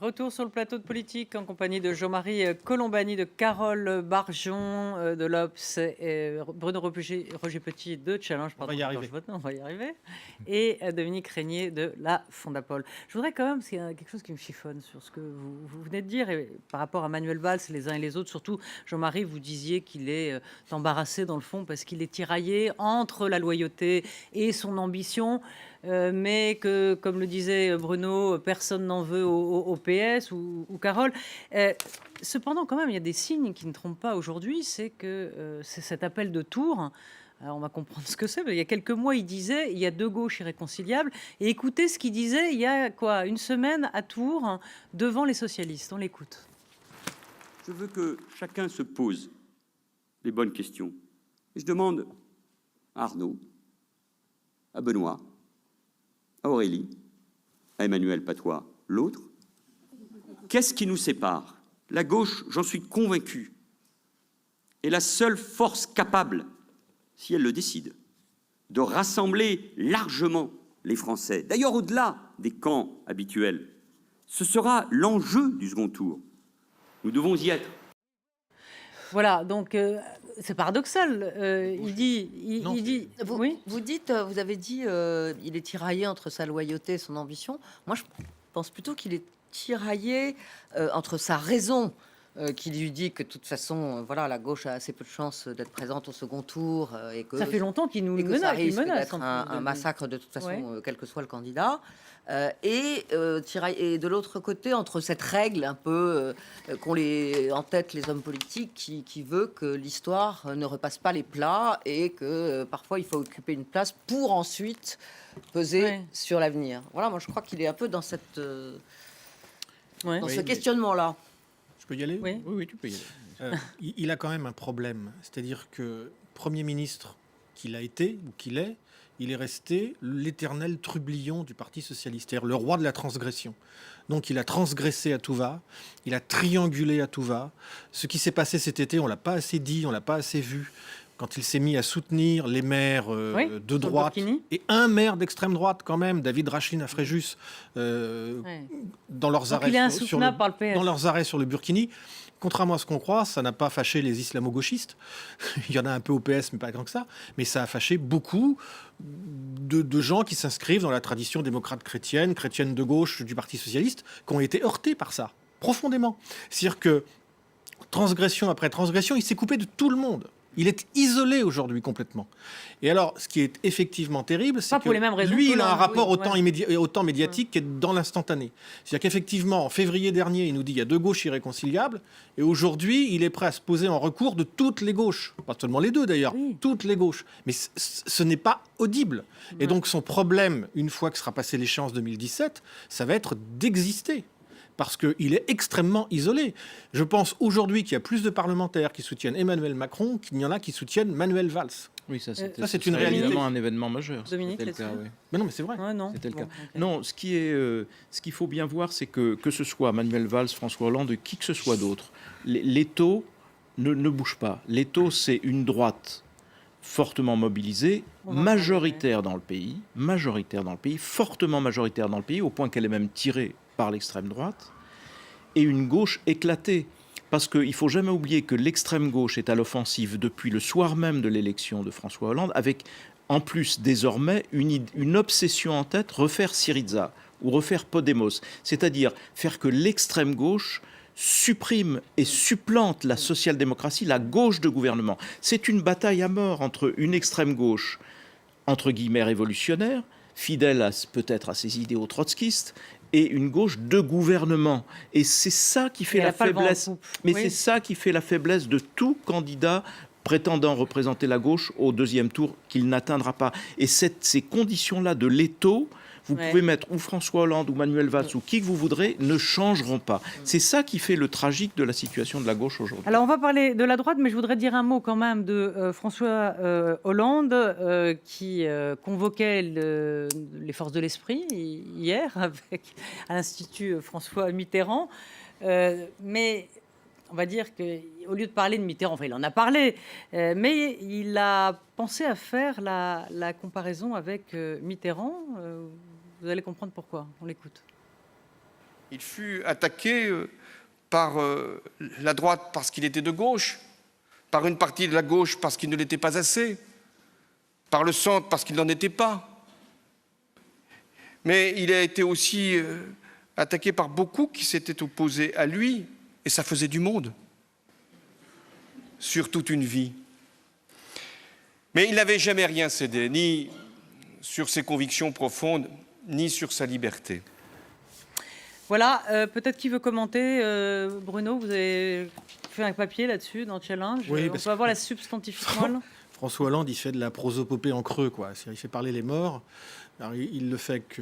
Retour sur le plateau de politique en compagnie de Jean-Marie Colombani, de Carole Barjon de l'Obs, et Bruno Roger Petit de Challenge. On va y arriver. On va y arriver. Et Dominique Régnier de la Fondapol. Je voudrais quand même, parce qu'il y a quelque chose qui me chiffonne sur ce que vous venez de dire, et par rapport à Manuel Valls, les uns et les autres, surtout Jean-Marie, vous disiez qu'il est embarrassé dans le fond parce qu'il est tiraillé entre la loyauté et son ambition. Mais que, comme le disait Bruno, personne n'en veut au PS ou Carole. Cependant, quand même, il y a des signes qui ne trompent pas aujourd'hui, c'est que c'est cet appel de Tours. Alors on va comprendre ce que c'est. Mais il y a quelques mois, il disait il y a deux gauches irréconciliables. Et écoutez ce qu'il disait il y a quoi, une semaine à Tours, devant les socialistes. On l'écoute. Je veux que chacun se pose les bonnes questions. Et je demande à Arnaud, à Benoît, à Aurélie, à Emmanuel Patois, l'autre. Qu'est-ce qui nous sépare? La gauche, j'en suis convaincu, est la seule force capable, si elle le décide, de rassembler largement les Français. D'ailleurs, au-delà des camps habituels, ce sera l'enjeu du second tour. Nous devons y être. Voilà, donc c'est paradoxal. Il dit. Vous avez dit, il est tiraillé entre sa loyauté et son ambition. Moi, je pense plutôt qu'il est tiraillé entre sa raison, qui lui dit que de toute façon, voilà, la gauche a assez peu de chances d'être présente au second tour, et que ça fait longtemps qu'il nous menace, ça risque d'être un massacre de toute façon, quel que soit le candidat. Et de l'autre côté, entre cette règle un peu qu'ont en tête les hommes politiques, qui veut que l'histoire ne repasse pas les plats et que parfois il faut occuper une place pour ensuite peser sur l'avenir. Voilà, moi je crois qu'il est un peu dans cette ce questionnement-là. Je peux y aller? Oui, tu peux y aller. Il a quand même un problème, c'est-à-dire que Premier ministre qu'il a été ou qu'il est, il est resté l'éternel trublion du Parti socialiste, c'est-à-dire le roi de la transgression. Donc il a transgressé à tout va, il a triangulé à tout va. Ce qui s'est passé cet été, on l'a pas assez dit, on l'a pas assez vu. Quand il s'est mis à soutenir les maires de droite et un maire d'extrême droite quand même, David Rachlin à Fréjus, dans leurs arrêts sur le Burkini. Contrairement à ce qu'on croit, ça n'a pas fâché les islamo-gauchistes. Il y en a un peu au PS, mais pas grand que ça. Mais ça a fâché beaucoup de gens qui s'inscrivent dans la tradition démocrate chrétienne de gauche du Parti socialiste, qui ont été heurtés par ça, profondément. C'est-à-dire que, transgression après transgression, il s'est coupé de tout le monde. Il est isolé aujourd'hui complètement. Et alors, ce qui est effectivement terrible, c'est que lui, il a un rapport autant médiatique qu'être dans l'instantané. C'est-à-dire qu'effectivement, en février dernier, il nous dit qu'il y a deux gauches irréconciliables, et aujourd'hui, il est prêt à se poser en recours de toutes les gauches. Pas seulement les deux d'ailleurs, toutes les gauches. Mais ce n'est pas audible. Et donc son problème, une fois que sera passée l'échéance 2017, ça va être d'exister. Parce qu'il est extrêmement isolé. Je pense aujourd'hui qu'il y a plus de parlementaires qui soutiennent Emmanuel Macron qu'il y en a qui soutiennent Manuel Valls. Oui, ça c'est une réalité. Évidemment un événement majeur. Dominique, c'était le cas, oui. Mais non, mais c'est vrai. C'était le cas. Non, ce qu'il faut bien voir, c'est que ce soit Manuel Valls, François Hollande, qui que ce soit d'autre, l'étau ne bouge pas. L'étau, c'est une droite fortement mobilisée, majoritaire dans le pays, fortement majoritaire dans le pays, au point qu'elle est même tirée par l'extrême droite, et une gauche éclatée. Parce qu'il ne faut jamais oublier que l'extrême gauche est à l'offensive depuis le soir même de l'élection de François Hollande, avec en plus désormais une obsession en tête, refaire Syriza ou refaire Podemos, c'est-à-dire faire que l'extrême gauche supprime et supplante la social-démocratie, la gauche de gouvernement. C'est une bataille à mort entre une extrême gauche, entre guillemets révolutionnaire, fidèle peut-être à ses idéaux trotskistes, et une gauche de gouvernement. Et c'est ça qui fait la faiblesse. Mais c'est ça qui fait la faiblesse de tout candidat prétendant représenter la gauche au deuxième tour qu'il n'atteindra pas. Et ces conditions-là de l'étau, vous pouvez mettre ou François Hollande ou Manuel Valls ou qui que vous voudrez, ne changeront pas. C'est ça qui fait le tragique de la situation de la gauche aujourd'hui. Alors on va parler de la droite, mais je voudrais dire un mot quand même de François Hollande qui convoquait les forces de l'esprit hier à l'Institut François Mitterrand. Mais on va dire qu'au lieu de parler de Mitterrand, enfin il en a parlé, mais il a pensé à faire la comparaison avec Mitterrand. Vous allez comprendre pourquoi. On l'écoute. Il fut attaqué par la droite parce qu'il était de gauche, par une partie de la gauche parce qu'il ne l'était pas assez, par le centre parce qu'il n'en était pas. Mais il a été aussi attaqué par beaucoup qui s'étaient opposés à lui, et ça faisait du monde, sur toute une vie. Mais il n'avait jamais rien cédé, ni sur ses convictions profondes, ni sur sa liberté. Voilà, peut-être qui veut commenter. Bruno, vous avez fait un papier là-dessus dans Challenge. Oui, On parce peut avoir la substantifique moelle. François Hollande, il fait de la prosopopée en creux, quoi. Il fait parler les morts. Alors, il le fait avec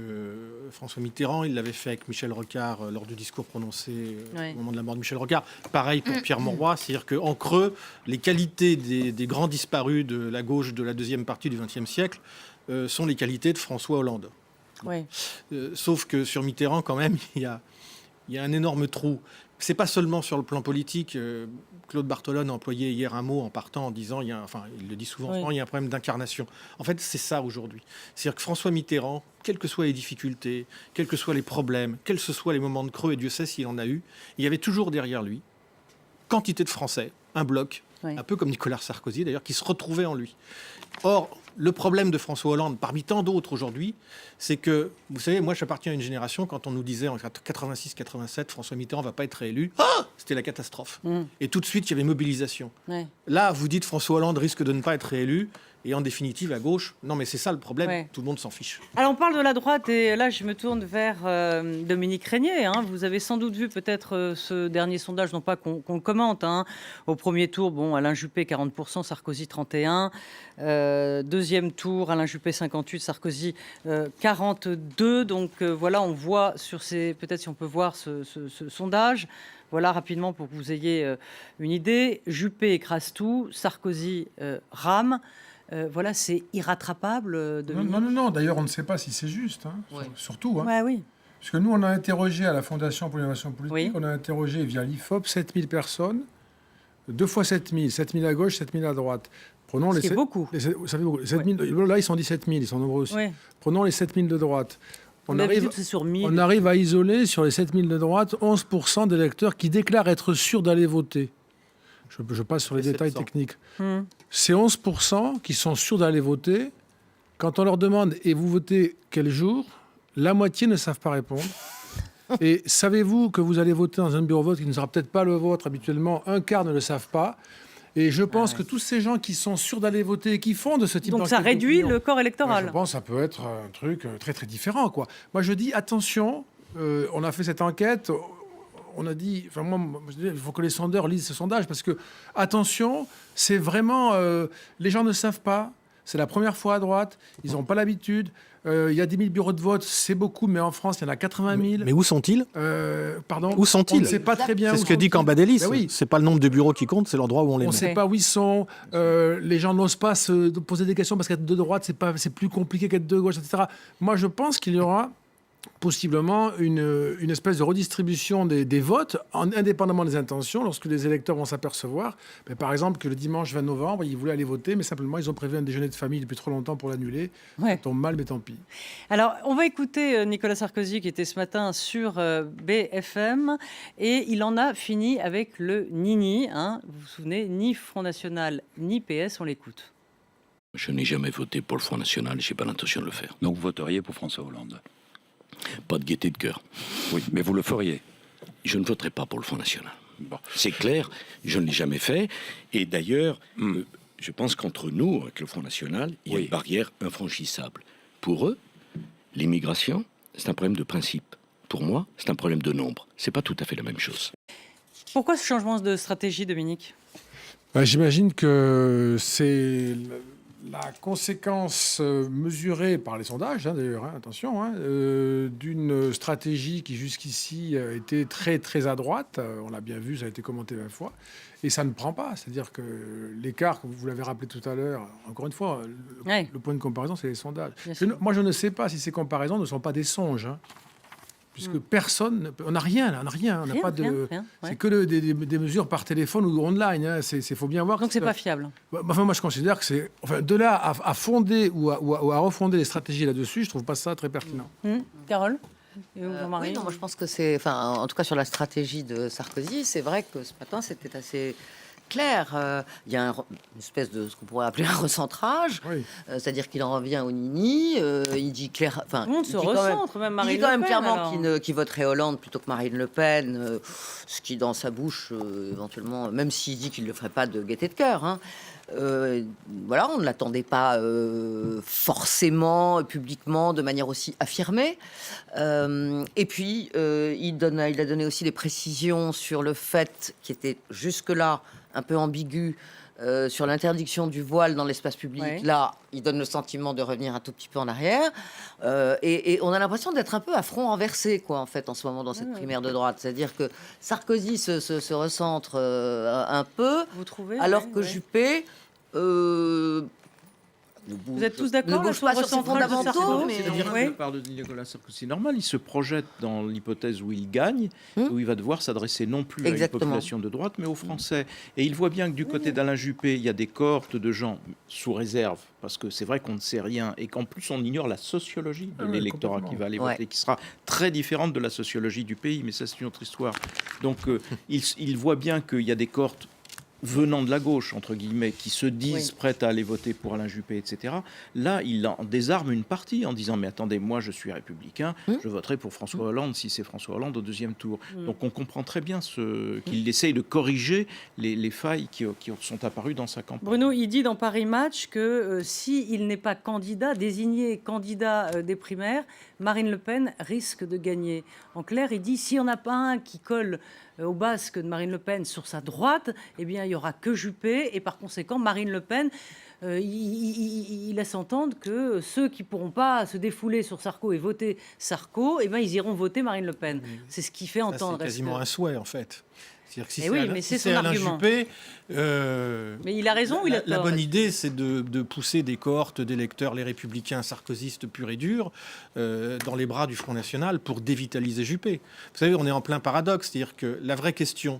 François Mitterrand, il l'avait fait avec Michel Rocard lors du discours prononcé Oui. au moment de la mort de Michel Rocard. Pareil pour Pierre Mauroy, c'est-à-dire qu'en creux, les qualités des grands disparus de la gauche de la deuxième partie du XXe siècle sont les qualités de François Hollande. Oui. Sauf que sur Mitterrand, quand même, il y a un énorme trou. C'est pas seulement sur le plan politique. Claude Barthelone a employé hier un mot en partant en disant, il le dit souvent, Oui. il y a un problème d'incarnation. En fait, c'est ça aujourd'hui. C'est-à-dire que François Mitterrand, quelles que soient les difficultés, quels que soient les problèmes, quels que soient les moments de creux, et Dieu sait s'il en a eu, il y avait toujours derrière lui quantité de Français, un bloc, Oui. un peu comme Nicolas Sarkozy d'ailleurs, qui se retrouvait en lui. Or, le problème de François Hollande, parmi tant d'autres aujourd'hui, c'est que, vous savez, moi j'appartiens à une génération, quand on nous disait en 86-87, François Mitterrand ne va pas être réélu, c'était la catastrophe. Et tout de suite, il y avait mobilisation. Ouais. Là, vous dites François Hollande risque de ne pas être réélu, et en définitive, à gauche, non mais c'est ça le problème, Ouais. tout le monde s'en fiche. Alors, on parle de la droite et là, je me tourne vers Dominique Régnier. Vous avez sans doute vu peut-être ce dernier sondage, non pas qu'on le commente. Au premier tour, Alain Juppé, 40%, Sarkozy, 31%. Deuxième tour, Alain Juppé, 58%, Sarkozy, 42%. Donc voilà, on voit sur ces... Peut-être si on peut voir ce sondage. Voilà, rapidement, pour que vous ayez une idée. Juppé écrase tout, Sarkozy rame. Voilà, c'est irrattrapable. Non. D'ailleurs, on ne sait pas si c'est juste. Oui. Surtout. Ouais, oui. Parce que nous, on a interrogé à la Fondation pour l'innovation politique, Oui. on a interrogé via l'IFOP 7000 personnes, 2 fois 7000, 7000 à gauche, 7000 à droite. Prenons C'est beaucoup. Ça fait beaucoup. 7000, là, ils sont 17 000, ils sont nombreux aussi. Oui. Prenons les 7000 de droite. On D'habitude, arrive, c'est sur 1000. on arrive à isoler sur les 7000 de droite 11% des électeurs qui déclarent être sûrs d'aller voter. Je passe sur les Et détails 700. techniques. Hmm. Ces 11% qui sont sûrs d'aller voter, quand on leur demande « et vous votez quel jour ?», la moitié ne savent pas répondre. Et savez-vous que vous allez voter dans un bureau de vote qui ne sera peut-être pas le vôtre habituellement ? Un quart ne le savent pas. Et je pense que tous ces gens qui sont sûrs d'aller voter et qui font de ce type Donc ça d'enquête réduit d'opinion, le corps électoral. je pense que ça peut être un truc très très différent, quoi. Moi je dis attention, on a fait cette enquête, on a dit, enfin moi je dis, il faut que les sondeurs lisent ce sondage parce que attention, c'est vraiment les gens ne savent pas. C'est la première fois à droite, ils n'ont pas l'habitude. Il y a 10 000 bureaux de vote, c'est beaucoup, mais en France, il y en a 80 000. Mais où sont-ils ? Pardon. Où sont-ils ? On ne sait pas très bien. C'est où ce que dit sont-ils. Cambadélis. Ben oui. C'est pas le nombre de bureaux qui compte, c'est l'endroit où on les On ne met. sait pas où ils sont. Les gens n'osent pas se poser des questions parce qu'être de droite, c'est plus compliqué qu'être de gauche, etc. Moi, je pense qu'il y aura possiblement une espèce de redistribution des votes, indépendamment des intentions, lorsque les électeurs vont s'apercevoir, par exemple, que le dimanche 20 novembre, ils voulaient aller voter, mais simplement, ils ont prévu un déjeuner de famille depuis trop longtemps pour l'annuler. Ouais. Ça tombe mal, mais tant pis. Alors, on va écouter Nicolas Sarkozy qui était ce matin sur BFM et il en a fini avec le ni-ni. Vous vous souvenez, ni Front National, ni PS, on l'écoute. Je n'ai jamais voté pour le Front National, je n'ai pas l'intention de le faire. Donc vous voteriez pour François Hollande? Pas de gaieté de cœur. Oui, mais vous le feriez? Je ne voterai pas pour le Front National. Bon. C'est clair, je ne l'ai jamais fait. Et d'ailleurs, je pense qu'entre nous, avec le Front National, il y a Oui. une barrière infranchissable. Pour eux, l'immigration, c'est un problème de principe. Pour moi, c'est un problème de nombre. C'est pas tout à fait la même chose. Pourquoi ce changement de stratégie, Dominique ? J'imagine que c'est la conséquence mesurée par les sondages, d'ailleurs, attention, d'une stratégie qui jusqu'ici était très très à droite. On l'a bien vu, ça a été commenté 20 fois. Et ça ne prend pas. C'est-à-dire que l'écart, comme vous l'avez rappelé tout à l'heure, encore une fois, le point de comparaison, c'est les sondages. Moi, je ne sais pas si ces comparaisons ne sont pas des songes. Puisque personne, on n'a rien, on n'a pas de, rien, ouais. c'est que des mesures par téléphone ou online. Il faut bien voir. Donc c'est pas fiable. Enfin, moi, je considère que c'est, de là à fonder ou à refonder les stratégies là-dessus, je trouve pas ça très pertinent. Carole ? Et vous, Jean-Marie? Oui, non, moi je pense que c'est, enfin, en tout cas sur la stratégie de Sarkozy, c'est vrai que ce matin c'était assez clair. Il y a une espèce de ce qu'on pourrait appeler un recentrage, Oui. c'est-à-dire qu'il en revient au nini. Il dit clair, enfin, Tout le monde il se dit quand même- recentre, même il Marine dit quand Le même Pen, clairement alors. qu'il voterait Hollande plutôt que Marine Le Pen, ce qui dans sa bouche éventuellement, même s'il dit qu'il ne le ferait pas de gaieté de cœur. Hein. Voilà, on ne l'attendait pas forcément publiquement de manière aussi affirmée. Et puis il a donné aussi des précisions sur le fait qui était jusque-là un peu ambigu. Sur l'interdiction du voile dans l'espace public, Ouais. là, il donne le sentiment de revenir un tout petit peu en arrière. Et on a l'impression d'être un peu à front renversé, quoi, en fait, en ce moment, dans cette primaire de droite. C'est-à-dire que Sarkozy se recentre un peu, Vous trouvez? alors Ouais, que ouais. Juppé... Vous êtes tous d'accord ne là, bouge sur le pas sur ses recentrage de fondamentaux, Sarkozy? mais C'est-à-dire que Oui. de la part de Nicolas Sarkozy, c'est normal, il se projette dans l'hypothèse où il gagne, où il va devoir s'adresser non plus à Exactement. une population de droite, mais aux Français. Et il voit bien que du côté d'Alain Juppé, il y a des cohortes de gens sous réserve, parce que c'est vrai qu'on ne sait rien, et qu'en plus on ignore la sociologie de Ah ouais, l'électorat qui complètement. va aller Ouais. voter, qui sera très différente de la sociologie du pays, mais ça c'est une autre histoire. Donc il voit bien qu'il y a des cohortes venant de la gauche, entre guillemets, qui se disent prêtes à aller voter pour Alain Juppé, etc. Là, il en désarme une partie en disant « Mais attendez, moi, je suis républicain, je voterai pour François Hollande si c'est François Hollande au deuxième tour. » Donc, on comprend très bien qu'il essaye de corriger les failles qui sont apparues dans sa campagne. Bruno, il dit dans Paris Match que s'il n'est pas candidat, désigné candidat des primaires, Marine Le Pen risque de gagner. En clair, il dit s'il n'y en a pas un qui colle au basque de Marine Le Pen sur sa droite, eh bien, il n'y aura que Juppé. Et par conséquent, Marine Le Pen, il laisse entendre que ceux qui ne pourront pas se défouler sur Sarko et voter Sarko, eh bien, ils iront voter Marine Le Pen. C'est ce qui fait Ça, entendre. c'est quasiment un souhait, en fait. C'est-à-dire que si Eh c'est oui, Alain, mais si c'est c'est son Alain argument. Juppé, Mais il a raison ou il a la tort? bonne idée, c'est de pousser des cohortes d'électeurs, les républicains sarkozystes purs et durs, dans les bras du Front National pour dévitaliser Juppé. Vous savez, on est en plein paradoxe. C'est-à-dire que la vraie question,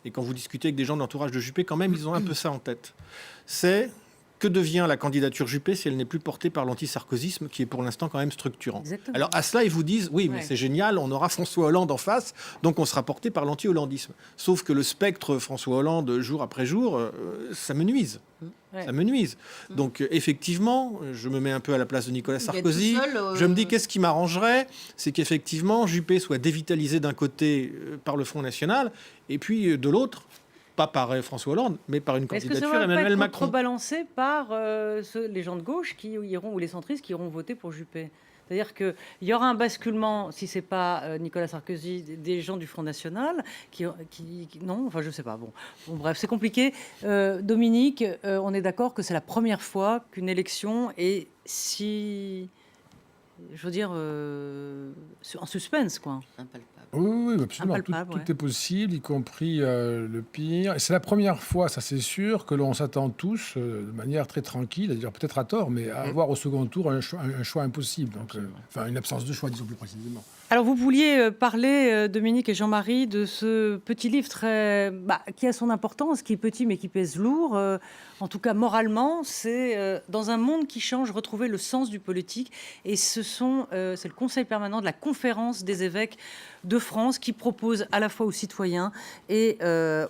et quand vous discutez avec des gens de l'entourage de Juppé, quand même, ils ont un peu ça en tête, c'est que devient la candidature Juppé si elle n'est plus portée par l'anti-sarkozysme qui est pour l'instant quand même structurant. Exactement. Alors à cela, ils vous disent, oui, mais Ouais. c'est génial, on aura François Hollande en face, donc on sera porté par l'anti-hollandisme. Sauf que le spectre François Hollande, jour après jour, ça me nuise. Ouais. Ça me nuise. Donc effectivement, je me mets un peu à la place de Nicolas Il est tout Sarkozy. seul, Je me dis qu'est-ce qui m'arrangerait, c'est qu'effectivement Juppé soit dévitalisé d'un côté par le Front National et puis de l'autre, pas par François Hollande, mais par une Est-ce que ça candidature va pas Emmanuel être Macron. contrebalancé par les gens de gauche qui iront, ou les centristes qui iront voter pour Juppé? C'est-à-dire qu'il y aura un basculement, si ce n'est pas Nicolas Sarkozy, des gens du Front National, non, enfin je ne sais pas. Bon, bref, c'est compliqué. Dominique, on est d'accord que c'est la première fois qu'une élection est si, je veux dire, en suspense, quoi. Impalpable. Oui, absolument. Impalpable, Tout ouais. est possible, y compris le pire. Et c'est la première fois, ça c'est sûr, que l'on s'attend tous de manière très tranquille, c'est-à-dire peut-être à tort, mais à avoir au second tour un choix impossible. Donc, enfin, une absence de choix, disons plus précisément. Alors, vous vouliez parler, Dominique et Jean-Marie, de ce petit livre qui a son importance, qui est petit mais qui pèse lourd. En tout cas, moralement, c'est dans un monde qui change, retrouver le sens du politique. Et c'est le Conseil permanent de la Conférence des évêques de France qui propose à la fois aux citoyens et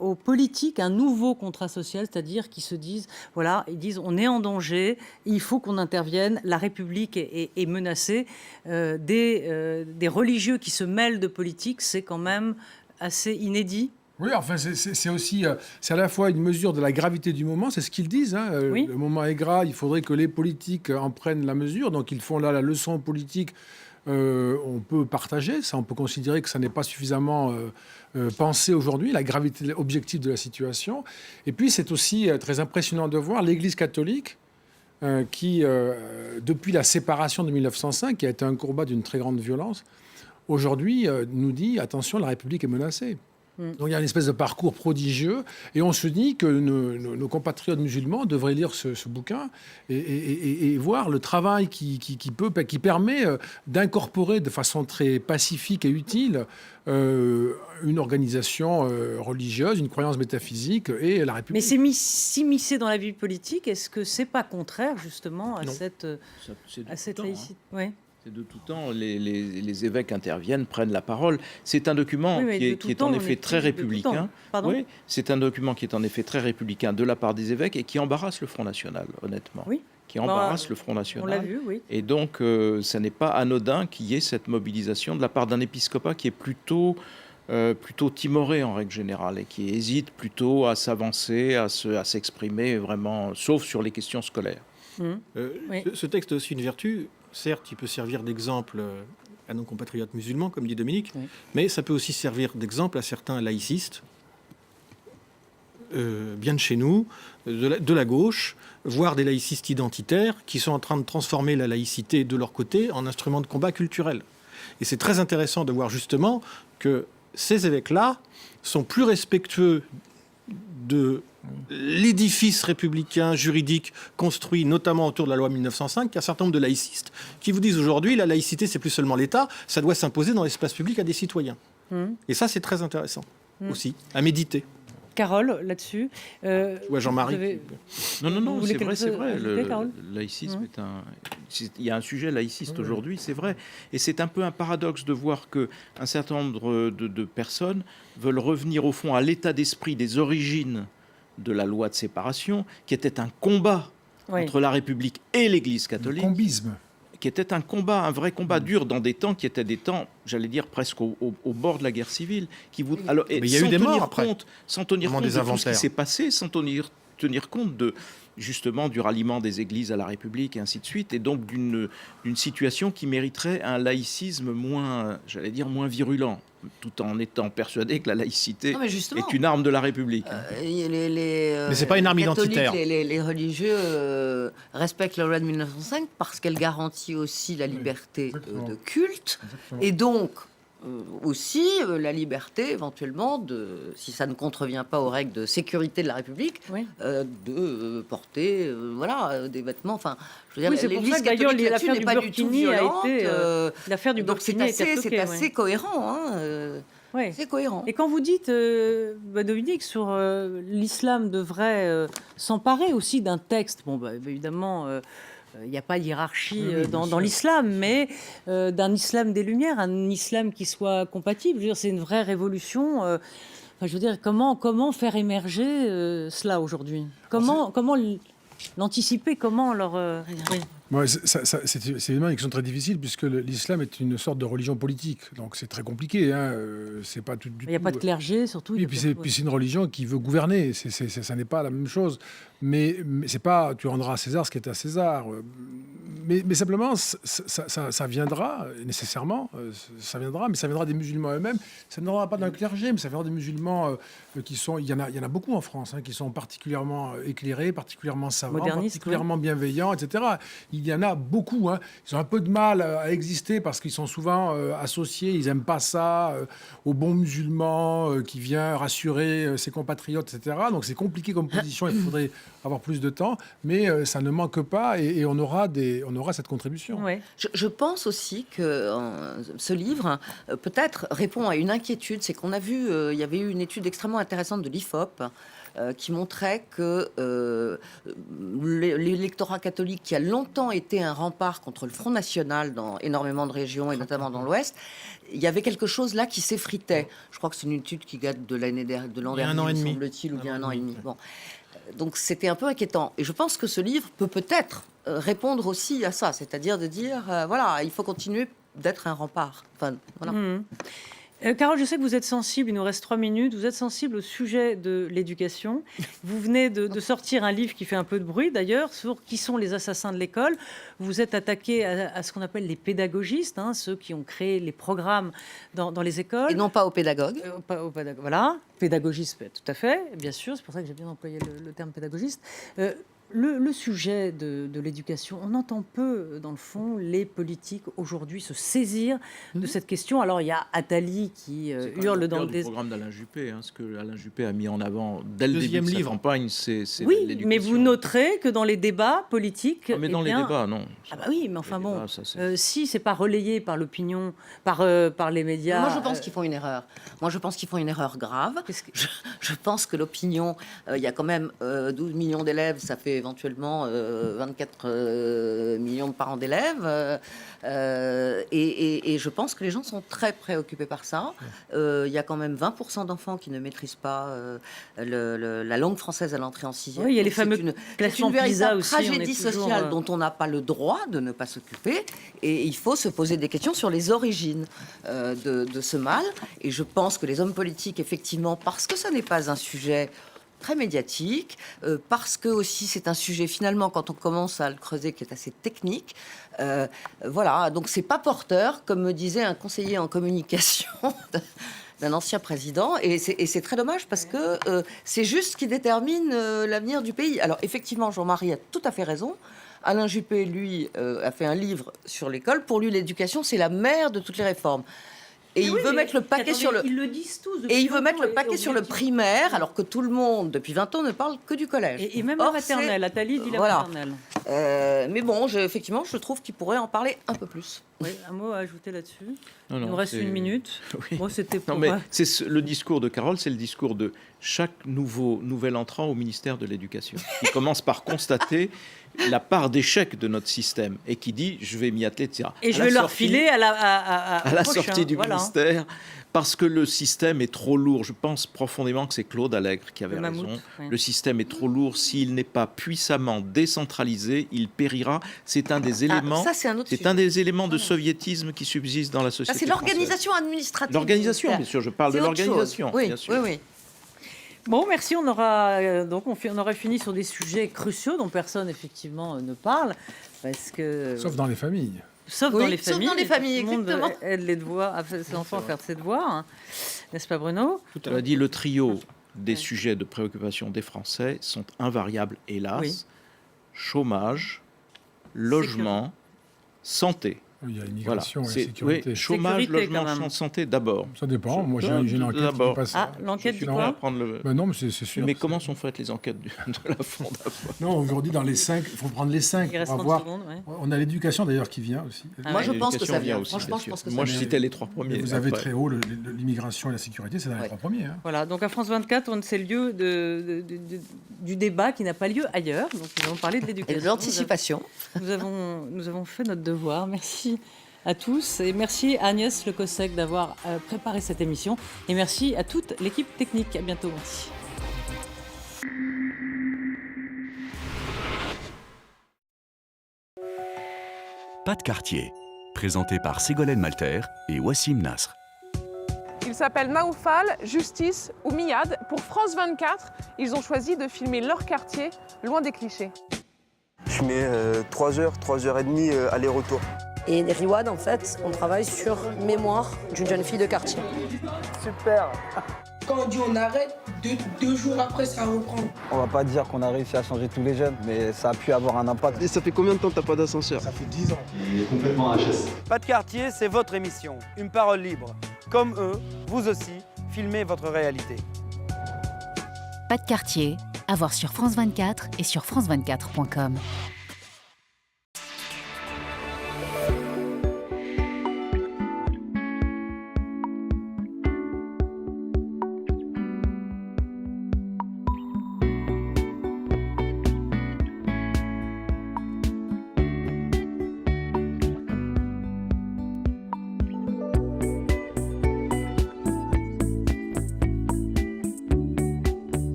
aux politiques un nouveau contrat social, c'est-à-dire qu'ils se disent, voilà, ils disent on est en danger, il faut qu'on intervienne, la République est menacée, des religieux qui se mêlent de politique, c'est quand même assez inédit. Oui, enfin, c'est aussi, c'est à la fois une mesure de la gravité du moment, c'est ce qu'ils disent. Hein, Oui. Le moment est grave, il faudrait que les politiques en prennent la mesure. Donc, ils font là la leçon politique. On peut partager ça, on peut considérer que ça n'est pas suffisamment pensé aujourd'hui, la gravité objective de la situation. Et puis, c'est aussi très impressionnant de voir l'Église catholique qui, depuis la séparation de 1905, qui a été un combat d'une très grande violence, aujourd'hui nous dit attention, la République est menacée. Donc il y a une espèce de parcours prodigieux et on se dit que nos compatriotes musulmans devraient lire ce bouquin et voir le travail qui permet d'incorporer de façon très pacifique et utile une organisation religieuse, une croyance métaphysique et la République. Mais s'immiscer dans la vie politique, est-ce que c'est pas contraire justement à Non. cette C'est du laïcité? temps, hein. Oui. C'est de tout temps, les évêques interviennent, prennent la parole. C'est un document qui est en effet très républicain. Oui, c'est un document qui est en effet très républicain de la part des évêques et qui embarrasse le Front National, honnêtement. Oui. Qui embarrasse le Front National. On l'a vu, oui. Et donc, ça n'est pas anodin qu'il y ait cette mobilisation de la part d'un épiscopat qui est plutôt timoré en règle générale et qui hésite plutôt à s'avancer, à s'exprimer vraiment, sauf sur les questions scolaires. Oui. Ce texte a aussi une vertu. Certes, il peut servir d'exemple à nos compatriotes musulmans, comme dit Dominique, mais ça peut aussi servir d'exemple à certains laïcistes, bien de chez nous, de la gauche, voire des laïcistes identitaires, qui sont en train de transformer la laïcité de leur côté en instrument de combat culturel. Et c'est très intéressant de voir justement que ces évêques-là sont plus respectueux de l'édifice républicain juridique construit notamment autour de la loi 1905 qu'un certain nombre de laïcistes qui vous disent aujourd'hui la laïcité c'est plus seulement l'État, ça doit s'imposer dans l'espace public à des citoyens. Et ça c'est très intéressant aussi à méditer. Carole, là-dessus. Ou à Jean-Marie. Non, c'est vrai. Ajouter, Le laïcisme il y a un sujet laïciste aujourd'hui, c'est vrai. Et c'est un peu un paradoxe de voir qu'un certain nombre de personnes veulent revenir au fond à l'état d'esprit des origines de la loi de séparation, qui était un combat entre la République et l'Église catholique. Le combisme. Qui était un combat, un vrai combat dur dans des temps qui étaient des temps, j'allais dire, presque au bord de la guerre civile. Mais il y a eu des morts après. Sans tenir compte de tout ce qui s'est passé, sans tenir compte justement du ralliement des églises à la République et ainsi de suite, et donc d'une situation qui mériterait un laïcisme moins, j'allais dire, moins virulent, tout en étant persuadé que la laïcité est une arme de la République. Mais c'est pas une arme identitaire. Les religieux respectent la loi de 1905 parce qu'elle garantit aussi la liberté de culte. Et donc, aussi la liberté éventuellement si ça ne contrevient pas aux règles de sécurité de la République, de porter des vêtements. Enfin, je veux dire, c'est pour l'Église ça que d'ailleurs catholique l'affaire n'est du pas du tout Burkini violente. a été l'affaire du Donc Burkini c'est assez cohérent. C'est cohérent. Et quand vous dites, Dominique, sur l'islam devrait s'emparer aussi d'un texte, évidemment. Il n'y a pas de hiérarchie dans l'islam, mais d'un islam des Lumières, un islam qui soit compatible. Je veux dire, c'est une vraie révolution. Je veux dire, comment faire émerger cela aujourd'hui ? Comment l'anticiper ? Comment leur... c'est évidemment une question très difficile puisque l'islam est une sorte de religion politique. Donc c'est très compliqué. C'est pas tout du tout... Il n'y a pas de clergé, surtout. Et puis c'est une religion qui veut gouverner. Ça n'est pas la même chose. Mais c'est pas tu rendras à César ce qui est à César. Mais simplement, ça viendra nécessairement. Ça viendra, mais ça viendra des musulmans eux-mêmes. Ça ne viendra pas d'un clergé, mais ça viendra des musulmans qui sont... Il y en a beaucoup en France qui sont particulièrement éclairés, particulièrement savants, particulièrement bienveillants, etc. Il y en a beaucoup. Ils ont un peu de mal à exister parce qu'ils sont souvent associés. Ils n'aiment pas ça au bon musulman qui vient rassurer ses compatriotes, etc. Donc c'est compliqué comme position. Il faudrait avoir plus de temps, mais ça ne manque pas et on aura cette contribution. Ouais. Je pense aussi que ce livre peut-être répond à une inquiétude. C'est qu'on a vu, il y avait eu une étude extrêmement intéressante de l'IFOP qui montrait que l'électorat catholique, qui a longtemps été un rempart contre le Front National dans énormément de régions et notamment dans l'Ouest, il y avait quelque chose là qui s'effritait. Je crois que c'est une étude qui date de l'an dernier, me semble-t-il, ou bien un an et demi. Bon. Donc c'était un peu inquiétant. Et je pense que ce livre peut peut-être répondre aussi à ça, c'est-à-dire de dire, il faut continuer d'être un rempart. Enfin, voilà. Carole, je sais que vous êtes sensible, il nous reste 3 minutes, vous êtes sensible au sujet de l'éducation. Vous venez de sortir un livre qui fait un peu de bruit d'ailleurs, sur qui sont les assassins de l'école. Vous êtes attaqué à ce qu'on appelle les pédagogistes, ceux qui ont créé les programmes dans les écoles. Et non pas aux pédagogues. Voilà, pédagogistes, tout à fait, bien sûr, c'est pour ça que j'ai bien employé le terme pédagogiste. Le sujet de l'éducation, on entend peu, dans le fond, les politiques aujourd'hui se saisir de cette question. Alors, il y a Attali qui hurle dans le désert. Le programme d'Alain Juppé, ce que Alain Juppé a mis en avant dès le début de sa campagne, c'est l'éducation. Mais vous noterez que dans les débats politiques... mais dans les débats, non. Oui, mais enfin bon, si c'est pas relayé par l'opinion, par les médias... Moi, je pense qu'ils font une erreur. Moi, je pense qu'ils font une erreur grave. Je pense que l'opinion, il y a quand même 12 millions d'élèves, ça fait éventuellement 24 millions de parents d'élèves. Et je pense que les gens sont très préoccupés par ça. Il y a quand même 20% d'enfants qui ne maîtrisent pas la langue française à l'entrée en sixième. Oui, il y a les Donc, fameux c'est une classements PISA véritable aussi. On est tragédie toujours, sociale dont on n'a pas le droit de ne pas s'occuper. Et il faut se poser des questions sur les origines de ce mal. Et je pense que les hommes politiques, effectivement, parce que ce n'est pas un sujet très médiatique, parce que aussi c'est un sujet finalement quand on commence à le creuser qui est assez technique. Voilà, donc c'est pas porteur, comme me disait un conseiller en communication d'un ancien président, et c'est très dommage parce que c'est juste ce qui détermine l'avenir du pays. Alors effectivement, Jean-Marie a tout à fait raison. Alain Juppé, lui, a fait un livre sur l'école. Pour lui, l'éducation, c'est la mère de toutes les réformes. Et il veut mettre le paquet sur le... Ils le disent tous. Et il veut mettre le paquet sur le primaire, alors que tout le monde, depuis 20 ans, ne parle que du collège. Et même la maternelle. Athalie dit la voilà. maternelle. Mais bon, effectivement, je trouve qu'il pourrait en parler un peu plus. Oui, un mot à ajouter là-dessus. Non, Il nous reste c'est- 1 minute. Oui. Moi, c'était pour... Non, mais le discours de Carole, c'est le discours de chaque nouvel entrant au ministère de l'Éducation. Il commence par constater la part d'échec de notre système et qui dit je vais m'y atteler, etc. Et je À vais la leur sortie- filer à à la prochain, sortie du voilà. ministère parce que le système est trop lourd. Je pense profondément que c'est Claude Allègre qui avait Le mammouth, raison. oui. Le système est trop lourd. S'il n'est pas puissamment décentralisé, il périra. C'est un des éléments. ça, c'est un autre C'est sujet. un des éléments de soviétisme qui subsistent dans la Ça, société. c'est française. l'organisation administrative. L'organisation, bien sûr. Je parle de C'est autre chose. l'organisation. Oui, bien sûr. oui, oui. Bon, merci. On aura on aurait fini sur des sujets cruciaux dont personne effectivement ne parle, parce que Sauf dans les familles. sauf Oui, dans les sauf familles. dans les familles, Tout le monde exactement. aide les devoirs, ses enfants à faire ses devoirs, hein. N'est-ce pas, Bruno? On a dit le trio des sujets de préoccupation des Français sont invariables, hélas. Oui. Chômage, logement, santé. Il y a Voilà. l'immigration et la C'est- sécurité. oui, chômage, Sécurité, quand logement, même. santé d'abord. Ça dépend. Moi, j'ai une enquête qui D'abord. me passe. Ah, l'enquête Je dit suis On va quoi? prendre le... Ben non, mais c'est sûr. Mais comment sont faites les enquêtes de la Fondation? Non, aujourd'hui, dans les 5, il faut prendre les 5. Il reste On va 30 voir. secondes, ouais. On a l'éducation d'ailleurs qui vient aussi. Ah Moi, ouais. je pense que ça L'éducation vient. aussi, Franchement, bien je sûr. pense que ça Moi, vient. je citais les trois premiers. Vous avez après. très haut l'immigration et la sécurité, c'est dans les Ouais. 3 premiers. Hein. Voilà, donc à France 24, c'est le lieu du débat qui n'a pas lieu ailleurs. Donc nous allons parler de Et l'éducation. de l'anticipation. Nous avons fait notre devoir. Merci à tous et merci à Agnès Le Cossec d'avoir préparé cette émission et merci à toute l'équipe technique. À bientôt. Merci. Pas de quartier, présenté par Ségolène Malter et Wassim Nasr. Ils s'appellent Naoufal, Justice ou Miad. Pour France 24, ils ont choisi de filmer leur quartier, loin des clichés. Je mets 3 heures, 3h30 aller-retour. Et Riwad, en fait, on travaille sur mémoire d'une jeune fille de quartier. Super. Quand on dit on arrête, 2 jours après, ça reprend. On va pas dire qu'on a réussi à changer tous les jeunes, mais ça a pu avoir un impact. Et ça fait combien de temps que t'as pas d'ascenseur? Ça fait 10 ans. Il est complètement HS. Pas de quartier, c'est votre émission. Une parole libre. Comme eux, vous aussi, filmez votre réalité. Pas de quartier, à voir sur France 24 et sur france24.com.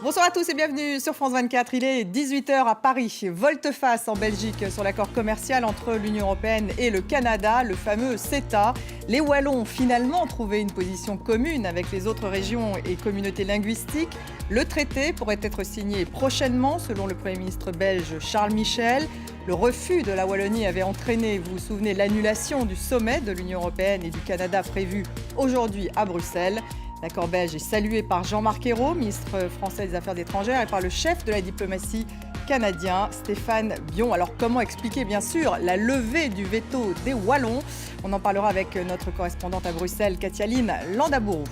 Bonsoir à tous et bienvenue sur France 24. Il est 18h à Paris. Volte-face en Belgique sur l'accord commercial entre l'Union européenne et le Canada, le fameux CETA. Les Wallons ont finalement trouvé une position commune avec les autres régions et communautés linguistiques. Le traité pourrait être signé prochainement, selon le Premier ministre belge Charles Michel. Le refus de la Wallonie avait entraîné, vous vous souvenez, l'annulation du sommet de l'Union européenne et du Canada prévu aujourd'hui à Bruxelles. L'accord belge est salué par Jean-Marc Ayrault, ministre français des Affaires étrangères, et par le chef de la diplomatie canadien, Stéphane Bion. Alors comment expliquer bien sûr la levée du veto des Wallons? On en parlera avec notre correspondante à Bruxelles, Katialine Landabourou.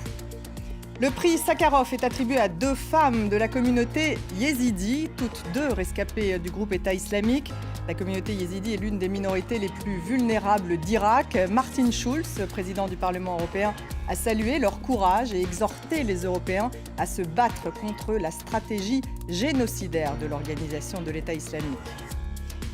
Le prix Sakharov est attribué à 2 femmes de la communauté yézidi, toutes 2 rescapées du groupe État islamique. La communauté yézidi est l'une des minorités les plus vulnérables d'Irak. Martin Schulz, président du Parlement européen, a salué leur courage et exhorté les Européens à se battre contre la stratégie génocidaire de l'organisation de l'État islamique.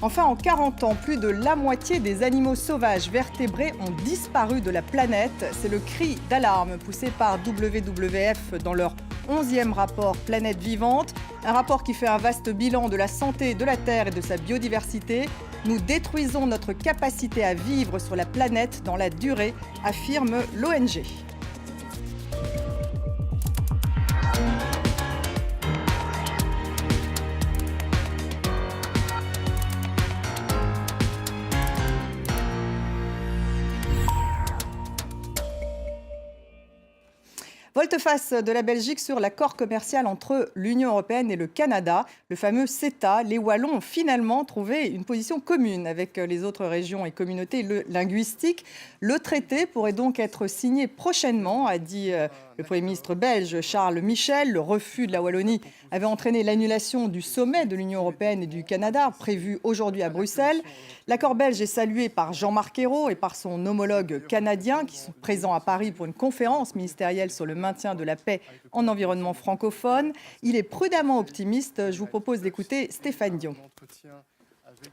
Enfin, en 40 ans, plus de la moitié des animaux sauvages vertébrés ont disparu de la planète. C'est le cri d'alarme poussé par WWF dans leur 11e rapport Planète vivante. Un rapport qui fait un vaste bilan de la santé de la Terre et de sa biodiversité. Nous détruisons notre capacité à vivre sur la planète dans la durée, affirme l'ONG. Volte-face de la Belgique sur l'accord commercial entre l'Union européenne et le Canada, le fameux CETA. Les Wallons ont finalement trouvé une position commune avec les autres régions et communautés linguistiques. Le traité pourrait donc être signé prochainement, a dit le Premier ministre belge Charles Michel. Le refus de la Wallonie avait entraîné l'annulation du sommet de l'Union européenne et du Canada, prévu aujourd'hui à Bruxelles. L'accord belge est salué par Jean-Marc Ayrault et par son homologue canadien, qui sont présents à Paris pour une conférence ministérielle sur le maintien de la paix en environnement francophone. Il est prudemment optimiste. Je vous propose d'écouter Stéphane Dion.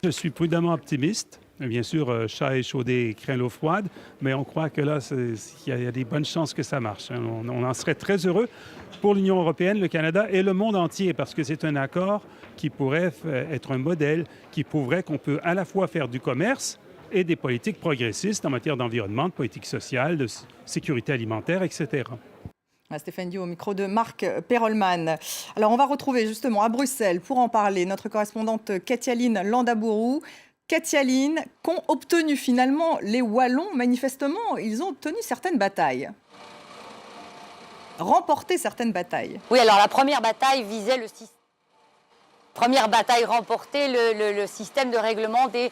Je suis prudemment optimiste. Bien sûr, chat échaudé craint l'eau froide, mais on croit que là, il y a des bonnes chances que ça marche. On en serait très heureux pour l'Union européenne, le Canada et le monde entier, parce que c'est un accord qui pourrait être un modèle qui prouverait qu'on peut à la fois faire du commerce et des politiques progressistes en matière d'environnement, de politique sociale, de sécurité alimentaire, etc. Stéphane Dion au micro de Marc Perolman. Alors, on va retrouver justement à Bruxelles, pour en parler, notre correspondante Katialine Landabourou. Katialine, qu'ont obtenu finalement les Wallons? Manifestement, ils ont obtenu certaines batailles. Remporté certaines batailles. Oui, alors la première bataille visait le système. Première bataille remportée, le système de règlement des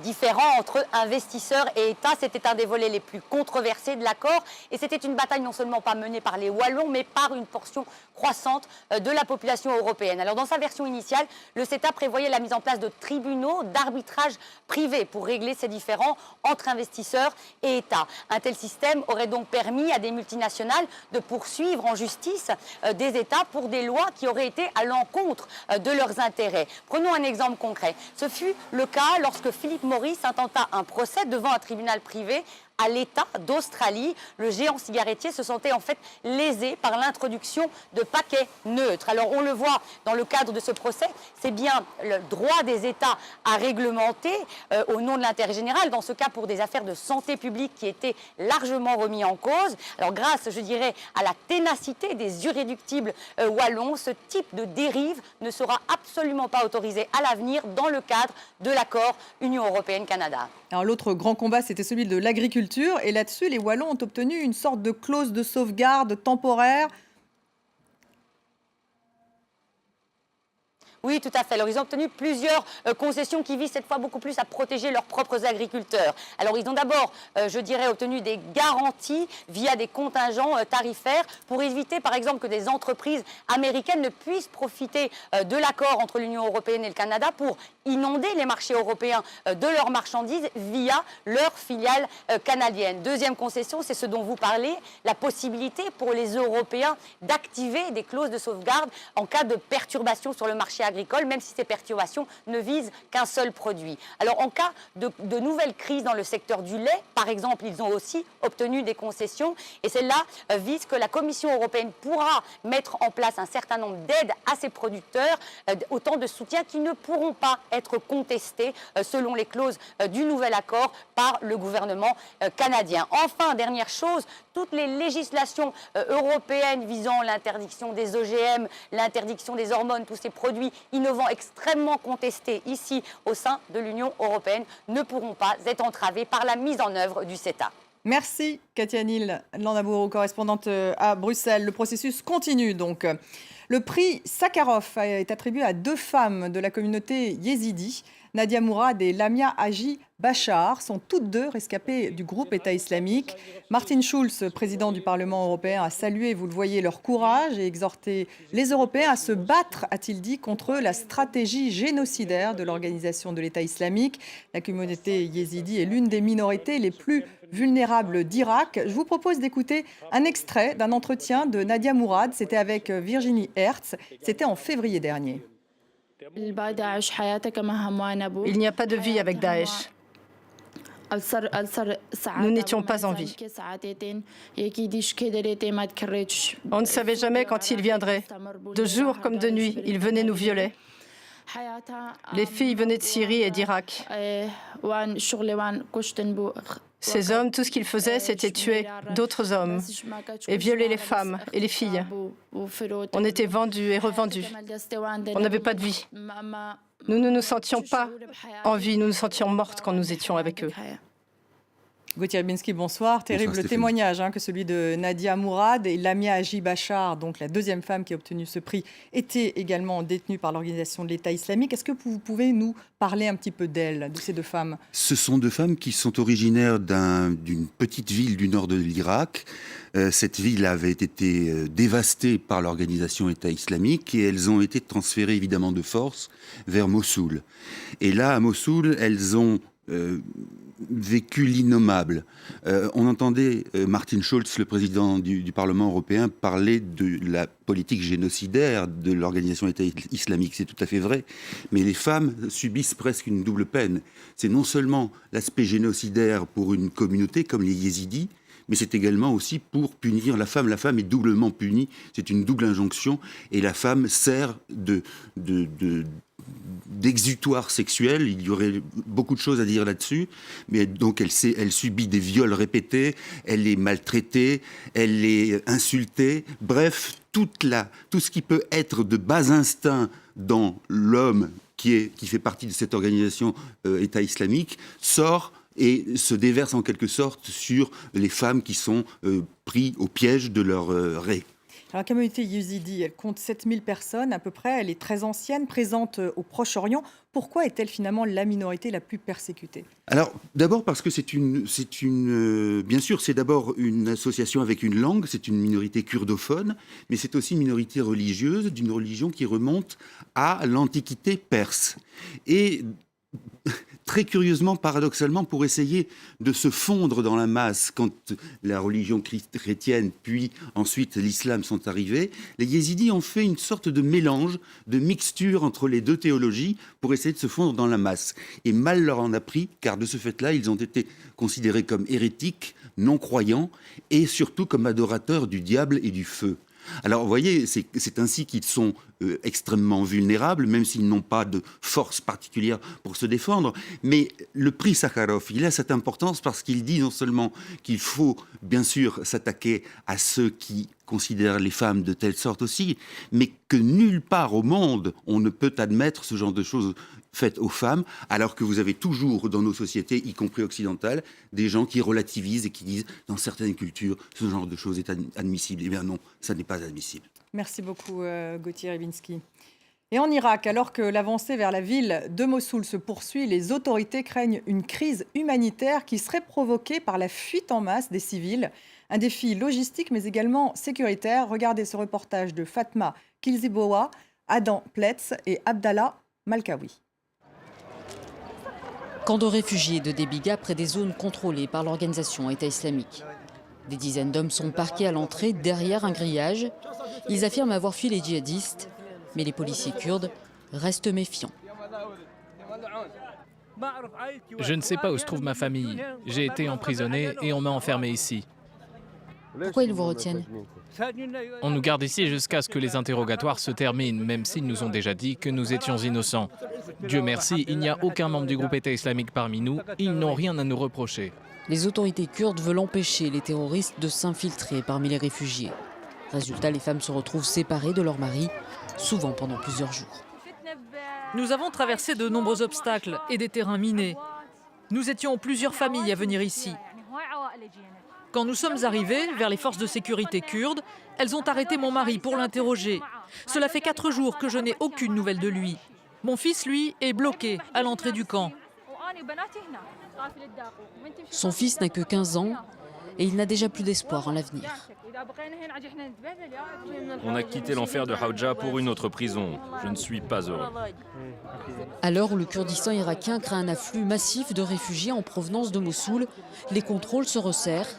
différends entre investisseurs et États. C'était un des volets les plus controversés de l'accord. Et c'était une bataille non seulement pas menée par les Wallons, mais par une portion croissante de la population européenne. Alors dans sa version initiale, le CETA prévoyait la mise en place de tribunaux d'arbitrage privés pour régler ces différends entre investisseurs et États. Un tel système aurait donc permis à des multinationales de poursuivre en justice des États pour des lois qui auraient été à l'encontre de leurs intérêts. Prenons un exemple concret. Ce fut le cas lorsque Philip Morris intenta un procès devant un tribunal privé à l'État d'Australie. Le géant cigarettier se sentait en fait lésé par l'introduction de paquets neutres. Alors on le voit dans le cadre de ce procès, c'est bien le droit des États à réglementer au nom de l'intérêt général, dans ce cas pour des affaires de santé publique qui étaient largement remis en cause. Alors grâce, je dirais, à la ténacité des irréductibles wallons, ce type de dérive ne sera absolument pas autorisé à l'avenir dans le cadre de l'accord Union européenne-Canada. Alors l'autre grand combat, c'était celui de l'agriculture. Et là-dessus, les Wallons ont obtenu une sorte de clause de sauvegarde temporaire. Oui, tout à fait. Alors, ils ont obtenu plusieurs concessions qui visent cette fois beaucoup plus à protéger leurs propres agriculteurs. Alors, ils ont d'abord, je dirais, obtenu des garanties via des contingents tarifaires pour éviter, par exemple, que des entreprises américaines ne puissent profiter de l'accord entre l'Union européenne et le Canada pour inonder les marchés européens de leurs marchandises via leurs filiales canadiennes. Deuxième concession, c'est ce dont vous parlez, la possibilité pour les Européens d'activer des clauses de sauvegarde en cas de perturbation sur le marché agricole agricoles, même si ces perturbations ne visent qu'un seul produit. Alors en cas de nouvelles crises dans le secteur du lait, par exemple, ils ont aussi obtenu des concessions et celle-là vise que la Commission européenne pourra mettre en place un certain nombre d'aides à ces producteurs, autant de soutiens qui ne pourront pas être contestés selon les clauses du nouvel accord par le gouvernement canadien. Enfin, dernière chose, toutes les législations européennes visant l'interdiction des OGM, l'interdiction des hormones, tous ces produits innovants extrêmement contestés ici au sein de l'Union européenne ne pourront pas être entravés par la mise en œuvre du CETA. Merci Katia Nil, Landabourou, correspondante à Bruxelles. Le processus continue donc. Le prix Sakharov est attribué à 2 femmes de la communauté yézidi. Nadia Mourad et Lamia Haji Bachar sont toutes 2 rescapées du groupe État islamique. Martin Schulz, président du Parlement européen, a salué, vous le voyez, leur courage et exhorté les Européens à se battre, a-t-il dit, contre la stratégie génocidaire de l'organisation de l'État islamique. La communauté yézidi est l'une des minorités les plus vulnérables d'Irak. Je vous propose d'écouter un extrait d'un entretien de Nadia Mourad. C'était avec Virginie Hertz. C'était en février dernier. Il n'y a pas de vie avec Daesh. Nous n'étions pas en vie. On ne savait jamais quand il viendrait. De jour comme de nuit, il venait nous violer. Les filles venaient de Syrie et d'Irak. Ces hommes, tout ce qu'ils faisaient, c'était tuer d'autres hommes et violer les femmes et les filles. On était vendus et revendus. On n'avait pas de vie. Nous ne nous sentions pas en vie, nous nous sentions mortes quand nous étions avec eux. Gauthier Rybinski, bonsoir. Terrible Bonsoir, témoignage que celui de Nadia Mourad et Lamia Haji Bachar, donc la 2e femme qui a obtenu ce prix, était également détenue par l'organisation de l'État islamique. Est-ce que vous pouvez nous parler un petit peu d'elles, de ces 2 femmes? Ce sont 2 femmes qui sont originaires d'une petite ville du nord de l'Irak. Cette ville avait été dévastée par l'organisation État islamique et elles ont été transférées évidemment de force vers Mossoul. Et là, à Mossoul, elles ont vécu l'innommable. On entendait Martin Schulz, le président du Parlement européen, parler de la politique génocidaire de l'organisation État islamique. C'est tout à fait vrai. Mais les femmes subissent presque une double peine. C'est non seulement l'aspect génocidaire pour une communauté comme les yézidis, mais c'est également aussi pour punir la femme. La femme est doublement punie. C'est une double injonction. Et la femme sert d'exutoire sexuel. Il y aurait beaucoup de choses à dire là-dessus, mais donc elle subit des viols répétés, elle est maltraitée, elle est insultée. Bref, tout ce qui peut être de bas instinct dans l'homme qui fait partie de cette organisation État islamique sort et se déverse en quelque sorte sur les femmes qui sont prises au piège de leur ré. Alors, la communauté yézidi, elle compte 7000 personnes à peu près. Elle est très ancienne, présente au Proche-Orient. Pourquoi est-elle finalement la minorité la plus persécutée? Alors, d'abord parce que bien sûr, c'est d'abord une association avec une langue, c'est une minorité kurdophone, mais c'est aussi une minorité religieuse, d'une religion qui remonte à l'Antiquité perse. Et très curieusement, paradoxalement, pour essayer de se fondre dans la masse quand la religion chrétienne, puis ensuite l'islam sont arrivés, les yézidis ont fait une sorte de mélange, de mixture entre les 2 théologies pour essayer de se fondre dans la masse. Et mal leur en a pris, car de ce fait-là, ils ont été considérés comme hérétiques, non-croyants, et surtout comme adorateurs du diable et du feu. Alors, vous voyez, c'est ainsi qu'ils sont extrêmement vulnérables, même s'ils n'ont pas de force particulière pour se défendre. Mais le prix Sakharov, il a cette importance parce qu'il dit non seulement qu'il faut, bien sûr, s'attaquer à ceux qui considèrent les femmes de telle sorte aussi, mais que nulle part au monde, on ne peut admettre ce genre de choses faites aux femmes, alors que vous avez toujours dans nos sociétés, y compris occidentales, des gens qui relativisent et qui disent, dans certaines cultures, ce genre de choses est admissible. Eh bien non, ça n'est pas admissible. Merci beaucoup, Gauthier Rybinski. Et en Irak, alors que l'avancée vers la ville de Mossoul se poursuit, les autorités craignent une crise humanitaire qui serait provoquée par la fuite en masse des civils. Un défi logistique, mais également sécuritaire. Regardez ce reportage de Fatma Kilzibowa, Adam Pletz et Abdallah Malkawi. Camp de réfugiés de Debiga près des zones contrôlées par l'organisation État islamique. Des dizaines d'hommes sont parqués à l'entrée derrière un grillage. Ils affirment avoir fui les djihadistes, mais les policiers kurdes restent méfiants. Je ne sais pas où se trouve ma famille. J'ai été emprisonné et on m'a enfermé ici. Pourquoi ils vous retiennent? On nous garde ici jusqu'à ce que les interrogatoires se terminent, même s'ils nous ont déjà dit que nous étions innocents. Dieu merci, il n'y a aucun membre du groupe État islamique parmi nous. Ils n'ont rien à nous reprocher. Les autorités kurdes veulent empêcher les terroristes de s'infiltrer parmi les réfugiés. Résultat, les femmes se retrouvent séparées de leurs maris, souvent pendant plusieurs jours. Nous avons traversé de nombreux obstacles et des terrains minés. Nous étions plusieurs familles à venir ici. Quand nous sommes arrivés vers les forces de sécurité kurdes, elles ont arrêté mon mari pour l'interroger. Cela fait 4 jours que je n'ai aucune nouvelle de lui. Mon fils, lui, est bloqué à l'entrée du camp. Son fils n'a que 15 ans et il n'a déjà plus d'espoir en l'avenir. On a quitté l'enfer de Hawja pour une autre prison. Je ne suis pas heureux. À l'heure où le Kurdistan irakien craint un afflux massif de réfugiés en provenance de Mossoul, les contrôles se resserrent,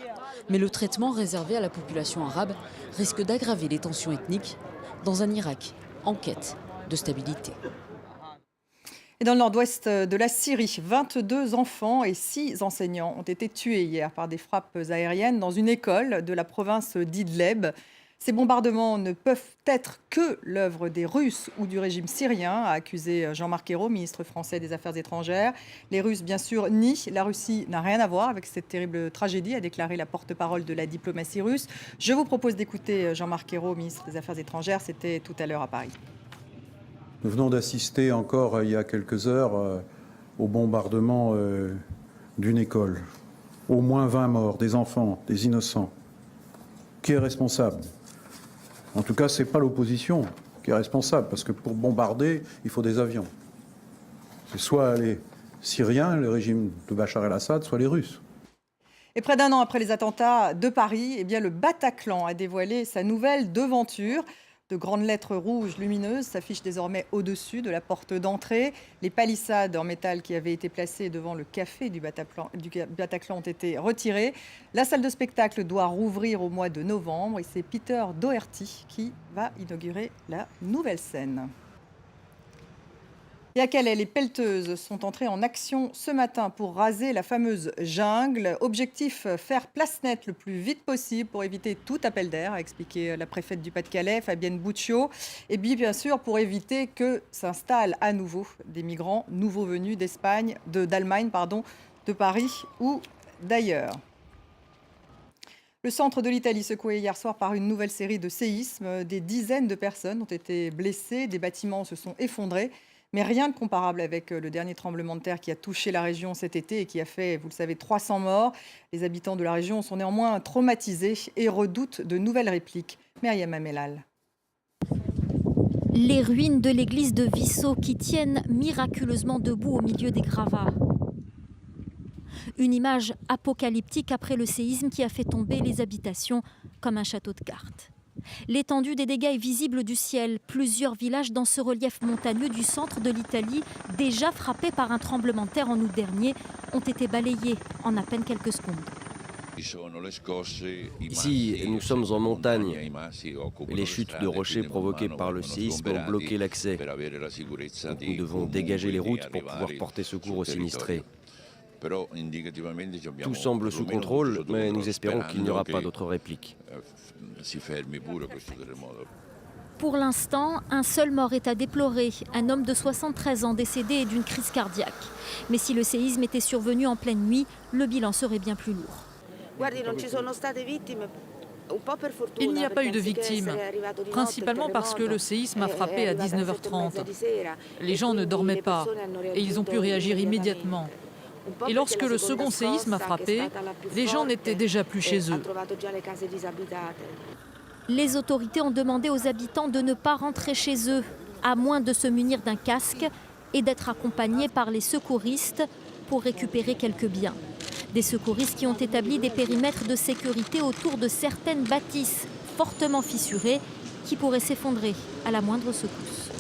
mais le traitement réservé à la population arabe risque d'aggraver les tensions ethniques dans un Irak en quête de stabilité. Et dans le nord-ouest de la Syrie, 22 enfants et 6 enseignants ont été tués hier par des frappes aériennes dans une école de la province d'Idleb. Ces bombardements ne peuvent être que l'œuvre des Russes ou du régime syrien, a accusé Jean-Marc Ayrault, ministre français des Affaires étrangères. Les Russes, bien sûr, nient. La Russie n'a rien à voir avec cette terrible tragédie, a déclaré la porte-parole de la diplomatie russe. Je vous propose d'écouter Jean-Marc Ayrault, ministre des Affaires étrangères. C'était tout à l'heure à Paris. Nous venons d'assister encore il y a quelques heures au bombardement d'une école. Au moins 20 morts, des enfants, des innocents. Qui est responsable? En tout cas, ce n'est pas l'opposition qui est responsable, parce que pour bombarder, il faut des avions. C'est soit les Syriens, le régime de Bachar el-Assad, soit les Russes. Et près d'un an après les attentats de Paris, eh bien, le Bataclan a dévoilé sa nouvelle devanture. De grandes lettres rouges lumineuses s'affichent désormais au-dessus de la porte d'entrée. Les palissades en métal qui avaient été placées devant le café du Bataclan ont été retirées. La salle de spectacle doit rouvrir au mois de novembre et c'est Peter Doherty qui va inaugurer la nouvelle scène. Et à Calais, les pelleteuses sont entrées en action ce matin pour raser la fameuse jungle. Objectif, faire place nette le plus vite possible pour éviter tout appel d'air, a expliqué la préfète du Pas-de-Calais, Fabienne Buccio. Et bien sûr, pour éviter que s'installent à nouveau des migrants nouveaux venus d'Allemagne, de Paris ou d'ailleurs. Le centre de l'Italie secoué hier soir par une nouvelle série de séismes. Des dizaines de personnes ont été blessées, des bâtiments se sont effondrés. Mais rien de comparable avec le dernier tremblement de terre qui a touché la région cet été et qui a fait, vous le savez, 300 morts. Les habitants de la région sont néanmoins traumatisés et redoutent de nouvelles répliques. Myriam Amellal. Les ruines de l'église de Visso qui tiennent miraculeusement debout au milieu des gravats. Une image apocalyptique après le séisme qui a fait tomber les habitations comme un château de cartes. L'étendue des dégâts est visible du ciel. Plusieurs villages dans ce relief montagneux du centre de l'Italie, déjà frappés par un tremblement de terre en août dernier, ont été balayés en à peine quelques secondes. Ici, nous sommes en montagne. Les chutes de rochers provoquées par le séisme ont bloqué l'accès. Nous devons dégager les routes pour pouvoir porter secours aux sinistrés. Tout semble sous contrôle, mais nous espérons qu'il n'y aura pas d'autres répliques. Pour l'instant, un seul mort est à déplorer, un homme de 73 ans décédé d'une crise cardiaque. Mais si le séisme était survenu en pleine nuit, le bilan serait bien plus lourd. Il n'y a pas eu de victimes, principalement parce que le séisme a frappé à 19h30. Les gens ne dormaient pas et ils ont pu réagir immédiatement. Et lorsque le second séisme a frappé, les gens n'étaient déjà plus chez eux. Les autorités ont demandé aux habitants de ne pas rentrer chez eux, à moins de se munir d'un casque et d'être accompagnés par les secouristes pour récupérer quelques biens. Des secouristes qui ont établi des périmètres de sécurité autour de certaines bâtisses fortement fissurées qui pourraient s'effondrer à la moindre secousse.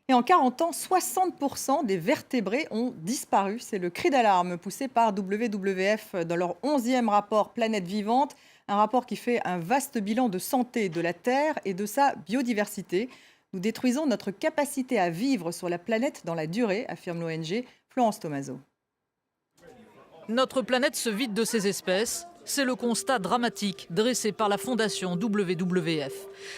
Et en 40 ans, 60% des vertébrés ont disparu. C'est le cri d'alarme poussé par WWF dans leur 11e rapport Planète Vivante. Un rapport qui fait un vaste bilan de santé de la Terre et de sa biodiversité. nous détruisons notre capacité à vivre sur la planète dans la durée, affirme l'ONG Florence Tomaso. Notre planète se vide de ses espèces. C'est le constat dramatique dressé par la fondation WWF.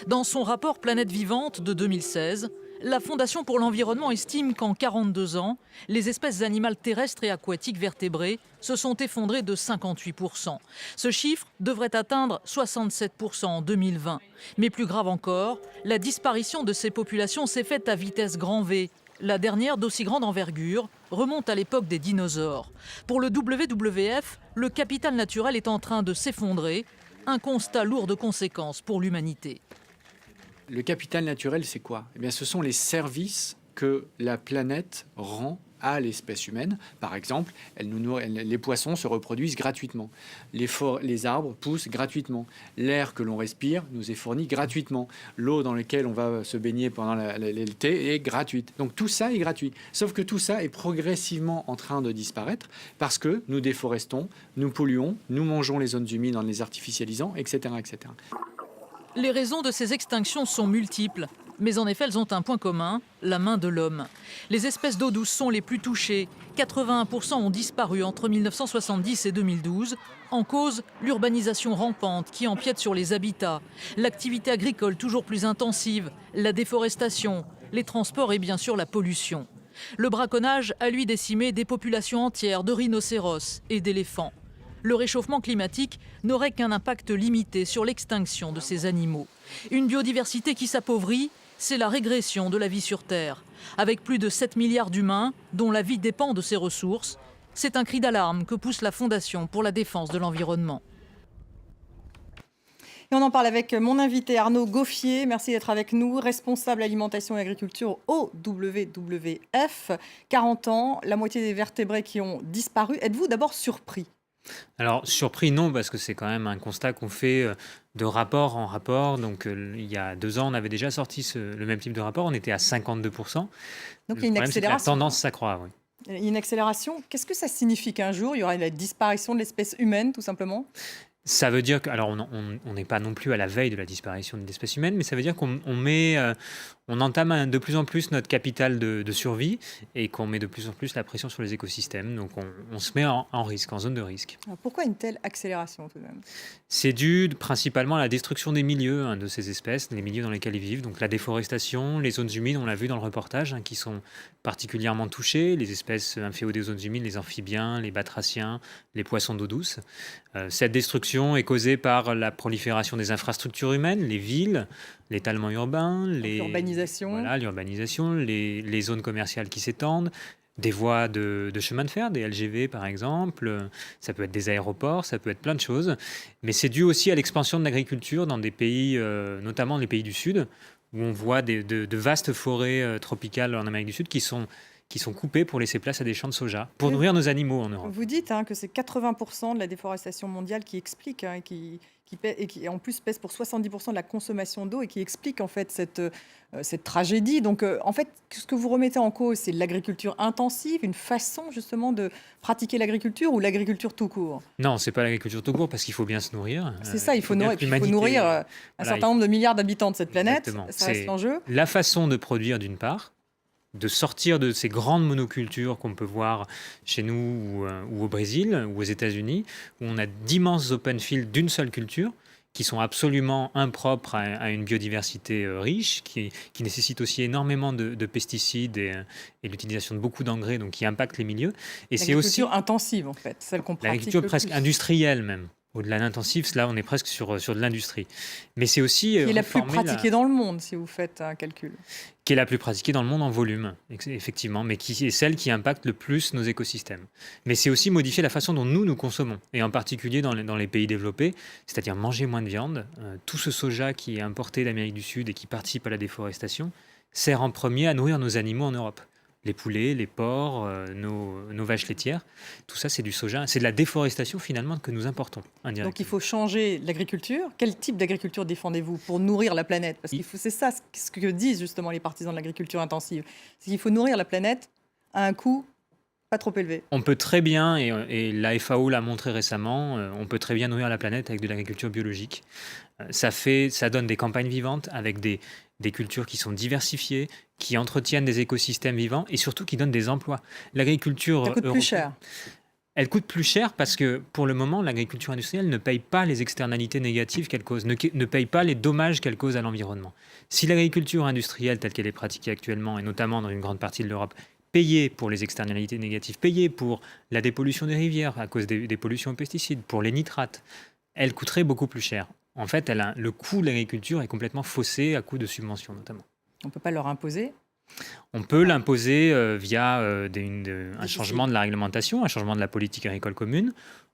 Dans son rapport Planète vivante de 2016, la Fondation pour l'environnement estime qu'en 42 ans, les espèces animales terrestres et aquatiques vertébrées se sont effondrées de 58%. Ce chiffre devrait atteindre 67% en 2020. Mais plus grave encore, la disparition de ces populations s'est faite à vitesse grand V. La dernière, d'aussi grande envergure, remonte à l'époque des dinosaures. Pour le WWF, le capital naturel est en train de s'effondrer, un constat lourd de conséquences pour l'humanité. Le capital naturel, c'est quoi ? Eh bien, ce sont les services que la planète rend à l'espèce humaine. Par exemple, les poissons se reproduisent gratuitement. Les arbres poussent gratuitement. L'air que l'on respire nous est fourni gratuitement. L'eau dans laquelle on va se baigner pendant l'été est gratuite. Donc tout ça est gratuit. Sauf que tout ça est progressivement en train de disparaître parce que nous déforestons, nous polluons, nous mangeons les zones humides en les artificialisant, etc., etc. Les raisons de ces extinctions sont multiples. Mais en effet, elles ont un point commun, la main de l'homme. Les espèces d'eau douce sont les plus touchées. 81% ont disparu entre 1970 et 2012. En cause, l'urbanisation rampante qui empiète sur les habitats, l'activité agricole toujours plus intensive, la déforestation, les transports et bien sûr la pollution. Le braconnage a lui décimé des populations entières de rhinocéros et d'éléphants. Le réchauffement climatique n'aurait qu'un impact limité sur l'extinction de ces animaux. Une biodiversité qui s'appauvrit, c'est la régression de la vie sur Terre. Avec plus de 7 milliards d'humains, dont la vie dépend de ces ressources, c'est un cri d'alarme que pousse la Fondation pour la défense de l'environnement. Et on en parle avec mon invité Arnaud Gauffier. Merci d'être avec nous, responsable alimentation et agriculture au WWF. 40 ans, la moitié des vertébrés qui ont disparu. Êtes-vous d'abord surpris ? Alors, surpris, non, parce que c'est quand même un constat qu'on fait de rapport en rapport. Donc, il y a 2 ans, on avait déjà sorti le même type de rapport. On était à 52%. Donc, il y a une accélération. La tendance s'accroît, oui. Il y a une accélération. Qu'est-ce que ça signifie qu'un jour, il y aura la disparition de l'espèce humaine, tout simplement ? Ça veut dire que, alors on n'est pas non plus à la veille de la disparition de l'espèce humaine, mais ça veut dire on entame de plus en plus notre capital de survie et qu'on met de plus en plus la pression sur les écosystèmes. Donc on se met en risque, en zone de risque. Alors pourquoi une telle accélération tout de même ? C'est dû principalement à la destruction des milieux de ces espèces, les milieux dans lesquels ils vivent. Donc la déforestation, les zones humides, on l'a vu dans le reportage, qui sont particulièrement touchées. Les espèces inféodées aux zones humides, les amphibiens, les batraciens, les poissons d'eau douce. Cette destruction est causée par la prolifération des infrastructures humaines, les villes, l'étalement urbain, l'urbanisation, les zones commerciales qui s'étendent, des voies de chemin de fer, des LGV par exemple, ça peut être des aéroports, ça peut être plein de choses. Mais c'est dû aussi à l'expansion de l'agriculture dans des pays, notamment les pays du Sud, où on voit de vastes forêts tropicales en Amérique du Sud qui sont coupées pour laisser place à des champs de soja, pour nourrir nos animaux en Europe. Vous dites que c'est 80% de la déforestation mondiale qui explique, et qui en plus pèse pour 70% de la consommation d'eau et qui explique en fait cette tragédie. Donc en fait, ce que vous remettez en cause, c'est l'agriculture intensive, une façon justement de pratiquer l'agriculture ou l'agriculture tout court ? Non, c'est pas l'agriculture tout court parce qu'il faut bien se nourrir. C'est ça, il faut nourrir un certain nombre de milliards d'habitants de cette planète. Exactement. Ça reste l'enjeu. La façon de produire d'une part, de sortir de ces grandes monocultures qu'on peut voir chez nous ou au Brésil ou aux États-Unis, où on a d'immenses open fields d'une seule culture qui sont absolument impropres à une biodiversité riche, qui nécessitent aussi énormément de pesticides et l'utilisation de beaucoup d'engrais, donc qui impactent les milieux. Et c'est aussi intensive en fait, celle qu'on pratique. L'agriculture presque industrielle même. Au-delà d'intensif, là, on est presque sur de l'industrie. Mais c'est aussi... Qui est la plus pratiquée dans le monde, si vous faites un calcul. Qui est la plus pratiquée dans le monde en volume, effectivement, mais qui est celle qui impacte le plus nos écosystèmes. Mais c'est aussi modifier la façon dont nous consommons, et en particulier dans les pays développés, c'est-à-dire manger moins de viande. Tout ce soja qui est importé d'Amérique du Sud et qui participe à la déforestation sert en premier à nourrir nos animaux en Europe. Les poulets, les porcs, nos vaches laitières, tout ça c'est du soja, c'est de la déforestation finalement que nous importons indirectement. Donc il faut changer l'agriculture. Quel type d'agriculture défendez-vous pour nourrir la planète ? Parce que c'est ça ce que disent justement les partisans de l'agriculture intensive. C'est qu'il faut nourrir la planète à un coût pas trop élevé. On peut très bien, et la FAO l'a montré récemment, on peut très bien nourrir la planète avec de l'agriculture biologique. Ça donne des campagnes vivantes avec des des cultures qui sont diversifiées, qui entretiennent des écosystèmes vivants et surtout qui donnent des emplois. L'agriculture Ça coûte plus cher. Elle coûte plus cher parce que pour le moment, l'agriculture industrielle ne paye pas les externalités négatives qu'elle cause, ne paye pas les dommages qu'elle cause à l'environnement. Si l'agriculture industrielle telle qu'elle est pratiquée actuellement, et notamment dans une grande partie de l'Europe, payée pour les externalités négatives, payée pour la dépollution des rivières à cause des pollutions aux pesticides, pour les nitrates, elle coûterait beaucoup plus cher. En fait, le coût de l'agriculture est complètement faussé à coût de subventions notamment. On ne peut pas leur imposer. On peut l'imposer via un changement de la réglementation, un changement de la politique agricole commune.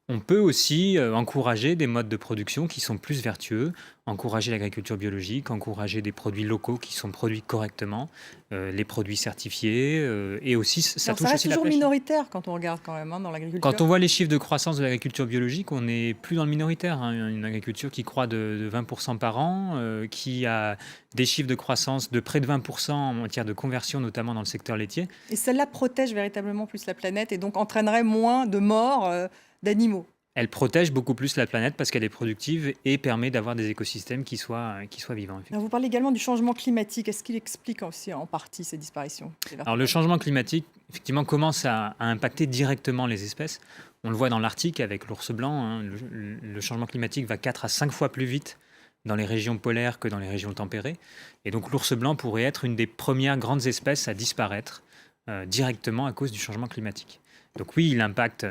On peut aussi encourager des modes de production qui sont plus vertueux, encourager l'agriculture biologique, encourager des produits locaux qui sont produits correctement, les produits certifiés, et aussi ça touche reste aussi la toujours pêche. minoritaire quand on regarde quand même dans l'agriculture. Quand on voit les chiffres de croissance de l'agriculture biologique, on n'est plus dans le minoritaire. Une agriculture qui croît de 20% par an, qui a des chiffres de croissance de près de 20% en matière de conversion, notamment dans le secteur laitier. Et celle-là protège véritablement plus la planète et donc entraînerait moins de morts d'animaux. Elle protège beaucoup plus la planète parce qu'elle est productive et permet d'avoir des écosystèmes qui soient vivants. Alors vous parlez également du changement climatique. Est-ce qu'il explique aussi en partie ces disparitions? Alors le changement climatique, effectivement, commence à impacter directement les espèces. On le voit dans l'Arctique avec l'ours blanc. Le changement climatique va 4 à 5 fois plus vite dans les régions polaires que dans les régions tempérées. Et donc l'ours blanc pourrait être une des premières grandes espèces à disparaître directement à cause du changement climatique. Donc oui, il impacte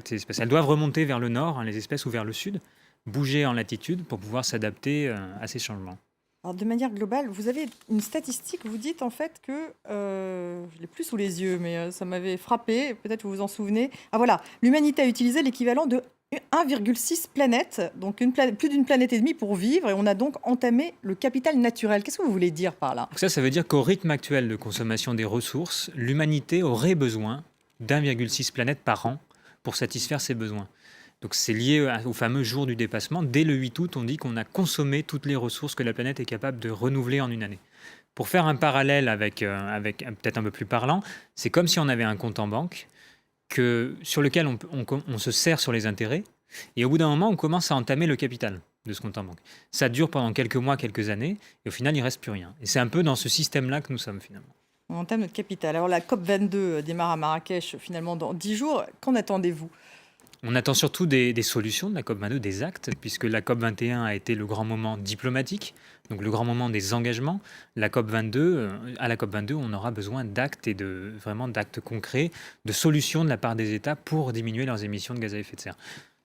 ces espèces. Elles doivent remonter vers le nord, les espèces, ou vers le sud, bouger en latitude pour pouvoir s'adapter à ces changements. Alors de manière globale, vous avez une statistique, vous dites en fait que, je ne l'ai plus sous les yeux, mais ça m'avait frappé, peut-être vous vous en souvenez. Ah voilà, l'humanité a utilisé l'équivalent de 1,6 planètes, donc plus d'une planète et demie pour vivre, et on a donc entamé le capital naturel. Qu'est-ce que vous voulez dire par là? Ça veut dire qu'au rythme actuel de consommation des ressources, l'humanité aurait besoin d'1,6 planète par an pour satisfaire ses besoins. Donc c'est lié au fameux jour du dépassement. Dès le 8 août, on dit qu'on a consommé toutes les ressources que la planète est capable de renouveler en une année. Pour faire un parallèle avec peut-être un peu plus parlant, c'est comme si on avait un compte en banque sur lequel on se sert sur les intérêts, et au bout d'un moment, on commence à entamer le capital de ce compte en banque. Ça dure pendant quelques mois, quelques années, et au final, il ne reste plus rien. Et c'est un peu dans ce système-là que nous sommes finalement. On entame notre capital. Alors la COP22 démarre à Marrakech finalement dans 10 jours. Qu'en attendez-vous? On attend surtout des solutions de la COP22, des actes, puisque la COP21 a été le grand moment diplomatique, donc le grand moment des engagements. À la COP22, on aura besoin d'actes et vraiment d'actes concrets, de solutions de la part des États pour diminuer leurs émissions de gaz à effet de serre.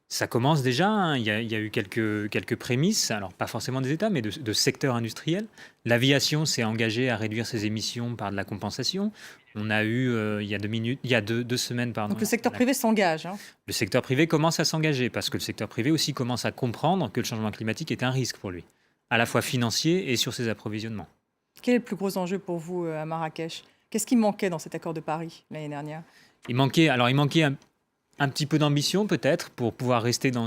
Ça commence déjà, il y a eu quelques prémices, alors pas forcément des États, mais de secteurs industriels. L'aviation s'est engagée à réduire ses émissions par de la compensation. On a eu, il y a deux semaines... Donc le secteur privé s'engage. Le secteur privé commence à s'engager, parce que le secteur privé aussi commence à comprendre que le changement climatique est un risque pour lui, à la fois financier et sur ses approvisionnements. Quel est le plus gros enjeu pour vous à Marrakech? Qu'est-ce qui manquait dans cet accord de Paris l'année dernière? Il manquait un petit peu d'ambition peut-être pour pouvoir rester dans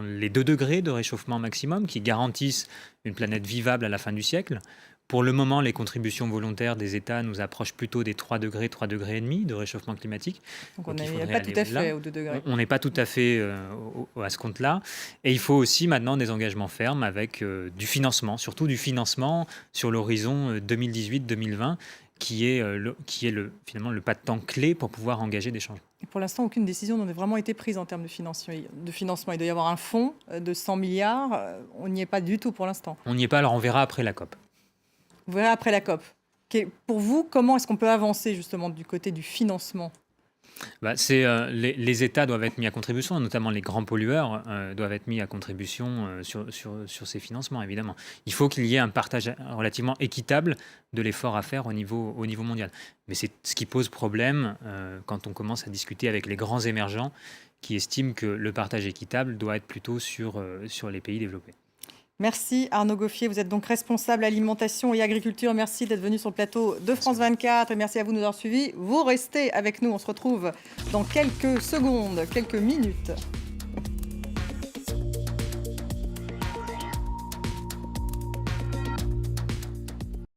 les 2 degrés de réchauffement maximum qui garantissent une planète vivable à la fin du siècle. Pour le moment, les contributions volontaires des États nous approchent plutôt des 3 degrés et demi de réchauffement climatique. Donc on n'est pas tout à fait aux 2 degrés. On n'est pas tout à fait à ce compte-là. Et il faut aussi maintenant des engagements fermes avec du financement, surtout du financement sur l'horizon 2018-2020. Qui est finalement le pas de temps clé pour pouvoir engager des changements. Et pour l'instant, aucune décision n'a vraiment été prise en termes de financement. Il doit y avoir un fonds de 100 milliards. On n'y est pas du tout pour l'instant. On n'y est pas, alors on verra après la COP. Vous verrez après la COP. Pour vous, comment est-ce qu'on peut avancer justement du côté du financement? Les États doivent être mis à contribution, notamment les grands pollueurs doivent être mis à contribution sur ces financements, évidemment. Il faut qu'il y ait un partage relativement équitable de l'effort à faire au niveau mondial. Mais c'est ce qui pose problème quand on commence à discuter avec les grands émergents qui estiment que le partage équitable doit être plutôt sur les pays développés. Merci Arnaud Goffier, vous êtes donc responsable alimentation et agriculture. Merci d'être venu sur le plateau de France 24 et merci à vous de nous avoir suivis. Vous restez avec nous, on se retrouve dans quelques secondes, quelques minutes.